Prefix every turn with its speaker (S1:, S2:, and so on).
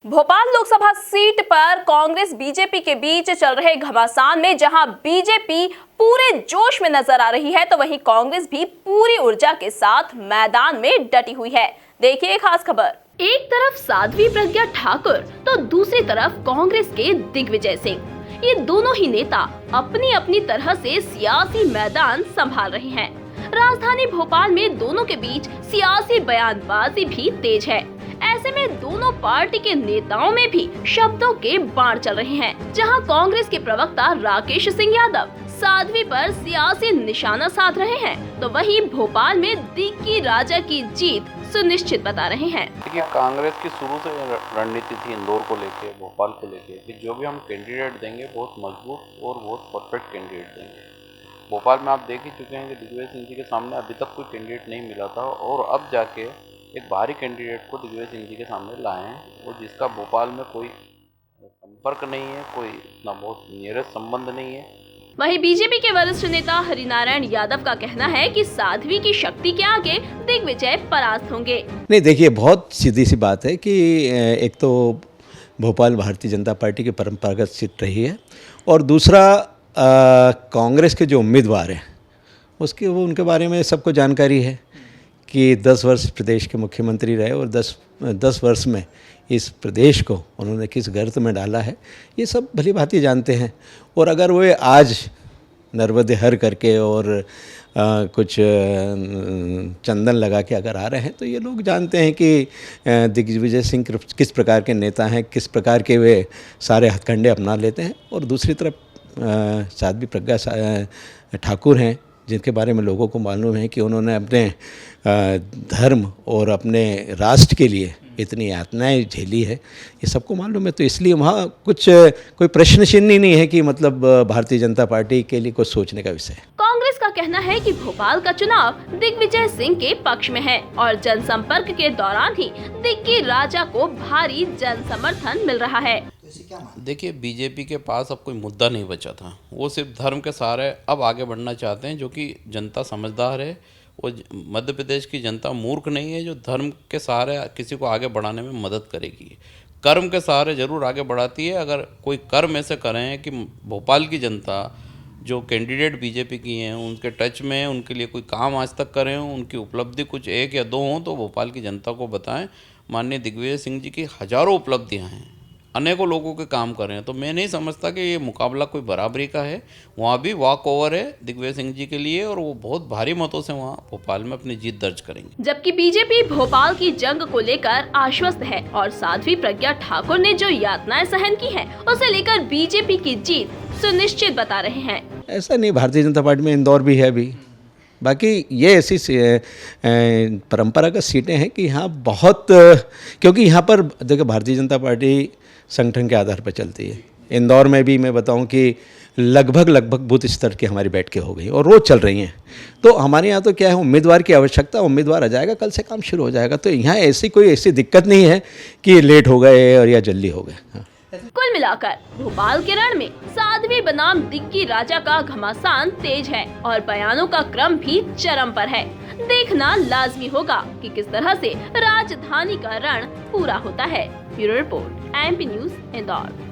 S1: Bhopal Lok Sabha seat पर Congress BJP के बीच चल रहे घमासान में जहां बीजेपी पूरे जोश में नजर आ रही है, तो वहीं कांग्रेस भी पूरी ऊर्जा के साथ मैदान में डटी हुई है। देखिए खास खबर। एक तरफ साध्वी प्रज्ञा ठाकुर तो दूसरी तरफ कांग्रेस के दिग्विजय सिंह। ये दोनों ही नेता अपनी अपनी तरह से सियासी मैदान संभाल रहे हैं। राजधानी भोपाल में दोनों के बीच सियासी बयानबाजी भी तेज है। ऐसे में दोनों पार्टी के नेताओं में भी शब्दों के बाण चल रहे हैं। जहां कांग्रेस के प्रवक्ता राकेश सिंह यादव साध्वी पर सियासी निशाना साध रहे हैं, तो वहीं भोपाल में दिग्गी राजा की जीत सुनिश्चित बता रहे हैं।
S2: देखिए, कांग्रेस की शुरू से रणनीति थी इंदौर को लेके, भोपाल को लेके कि जो भी हम कैंडिडेट देंगे बहुत मजबूत और बहुत परफेक्ट कैंडिडेट देंगे। भोपाल में आप देख ही चुके हैं कि दिग्विजय सिंह जी के सामने अभी तक कोई कैंडिडेट नहीं मिला था और अब जाके एक भारी कैंडिडेट को दिग्विजय सिंह जी के सामने लाए हैं और जिसका भोपाल में कोई संपर्क नहीं है, कोई इतना बहुत नियरेस्ट संबंध नहीं है।
S1: वहीं बीजेपी के वरिष्ठ नेता हरिनारायण यादव का कहना है कि साध्वी की शक्ति के आगे दिग्विजय परास्त होंगे।
S3: नहीं, देखिए, बहुत सीधी सी बात है कि एक तो भोपाल भारतीय जनता पार्टी की परंपरागत सीट रही है और दूसरा कांग्रेस के जो उम्मीदवार हैं वो उनके बारे में सबको जानकारी है कि 10 वर्ष प्रदेश के मुख्यमंत्री रहे और 10 वर्ष में इस प्रदेश को उन्होंने किस गर्त में डाला है, ये सब भली भांति जानते हैं। और अगर वो आज नर्मदे हर करके और कुछ चंदन लगा के अगर आ रहे हैं, तो ये लोग जानते हैं कि दिग्विजय सिंह किस प्रकार के नेता हैं, किस प्रकार के वे सारे हथकंडे अपना लेते हैं। और दूसरी तरफ साध्वी प्रज्ञा ठाकुर हैं, जिनके बारे में लोगों को मालूम है कि उन्होंने अपने धर्म और अपने राष्ट्र के लिए इतनी यातनाएं झेली है, ये सबको मालूम है। तो इसलिए वहाँ कोई प्रश्न चिन्ह ही नहीं है कि मतलब भारतीय जनता पार्टी के लिए कुछ सोचने का विषय है।
S1: कांग्रेस का कहना है कि भोपाल का चुनाव दिग्विजय सिंह के पक्ष में है और जनसंपर्क के दौरान ही दिग्गी राजा को भारी जन समर्थन मिल रहा है।
S2: देखिए, बीजेपी के पास अब कोई मुद्दा नहीं बचा था, वो सिर्फ धर्म के सहारे अब आगे बढ़ना चाहते हैं, जो कि जनता समझदार है। वो मध्य प्रदेश की जनता मूर्ख नहीं है जो धर्म के सहारे किसी को आगे बढ़ाने में मदद करेगी। कर्म के सहारे जरूर आगे बढ़ाती है। अगर कोई कर्म ऐसे करें कि भोपाल की जनता जो कैंडिडेट बीजेपी की हैं उनके टच में, उनके लिए कोई काम आज तक करें, उनकी उपलब्धि कुछ 1 या 2 हों, तो भोपाल की जनता को बताएं। माननीय दिग्विजय सिंह जी की हज़ारों उपलब्धियां हैं, अनेकों लोगों के काम कर रहे हैं, तो मैं नहीं समझता कि ये मुकाबला कोई बराबरी का है। वहाँ भी वॉक ओवर है दिग्विजय सिंह जी के लिए और वो बहुत भारी मतों से वहाँ भोपाल में अपनी जीत दर्ज करेंगे।
S1: जबकि बीजेपी भोपाल की जंग को लेकर आश्वस्त है और साध्वी प्रज्ञा ठाकुर ने जो यातनाएं सहन की है उसे लेकर बीजेपी की जीत सुनिश्चित बता रहे हैं।
S3: ऐसा नहीं, भारतीय जनता पार्टी में इंदौर भी है अभी। बाकी ये ऐसी परंपरागत सीटें हैं कि यहाँ बहुत, क्योंकि यहाँ पर देखो भारतीय जनता पार्टी संगठन के आधार पर चलती है। इंदौर में भी मैं बताऊं कि लगभग बूथ स्तर की हमारी बैठकें हो गई और रोज़ चल रही हैं। तो हमारे यहाँ तो क्या है, उम्मीदवार की आवश्यकता, उम्मीदवार आ जाएगा, कल से काम शुरू हो जाएगा। तो यहाँ ऐसी दिक्कत नहीं है कि लेट हो गए और या जल्दी हो गए। हाँ।
S1: कुल मिलाकर भोपाल के रण में साध्वी बनाम दिग्गी राजा का घमासान तेज है और बयानों का क्रम भी चरम पर है। देखना लाजमी होगा कि किस तरह से राजधानी का रण पूरा होता है। Bureau report, MP news, Indore.